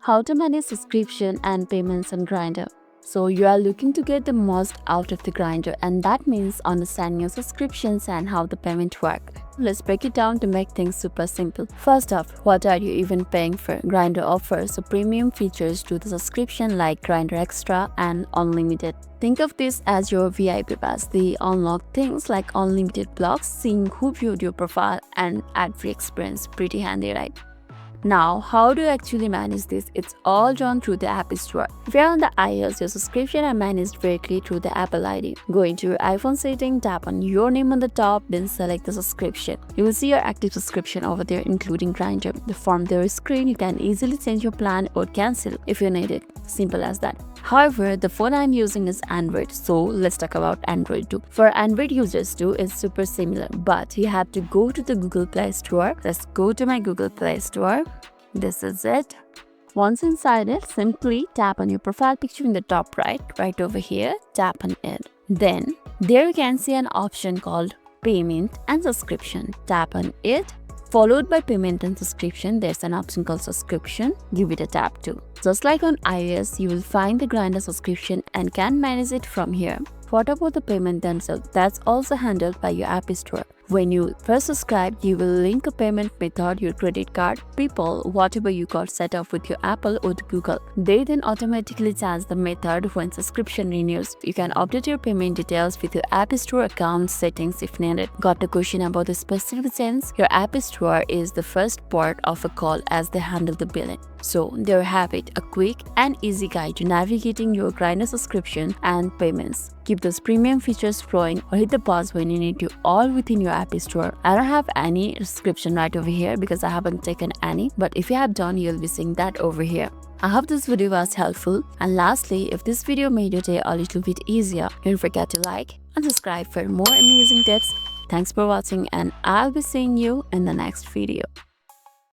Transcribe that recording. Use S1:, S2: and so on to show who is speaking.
S1: How to manage subscription and payments on Grindr. So you are looking to get the most out of the Grindr, and that means understanding your subscriptions and how the payment work. Let's break it down to make things super simple. First off, what are you even paying for? Grindr offers premium features to the subscription like Grindr Extra and Unlimited. Think of this as your VIP pass. They unlock things like unlimited blocks, seeing who viewed your profile, and ad-free experience. Pretty handy, right? Now, how do you actually manage this? It's all done through the App Store. If you're on the iOS, your subscription are managed directly through the Apple ID. Go into your iPhone setting, tap on your name on the top, then select the subscription. You will see your active subscription over there, including Grindr. From their screen, you can easily change your plan or cancel if you need it. Simple as that. However, the phone I'm using is Android, so let's talk about Android too. For Android users too, it's super similar, but you have to go to the Google Play Store. Let's go to my Google Play Store. This is it. Once inside it, simply tap on your profile picture in the top right over here, tap on it. Then, there you can see an option called Payment and Subscription. Tap on it. Followed by Payment and Subscription, there's an option called Subscription. Give it a tap too. Just like on iOS, you will find the Grindr subscription and can manage it from here. What about the payment themselves? That's also handled by your App Store. When you first subscribe, you will link a payment method, your credit card, PayPal, whatever you got set up with your Apple or the Google. They then automatically change the method when subscription renews. You can update your payment details with your App Store account settings if needed. Got a question about the specific change? Your App Store is the first port of a call as they handle the billing. So there you have it, a quick and easy guide to navigating your Grindr subscription and payments. Keep those premium features flowing or hit the pause when you need to, all within your App Store. I don't have any subscription right over here because I haven't taken any, but if you have done, you'll be seeing that over here. I hope this video was helpful, and lastly, if this video made your day a little bit easier, don't forget to like and subscribe for more amazing tips. Thanks for watching, and I'll be seeing you in the next video.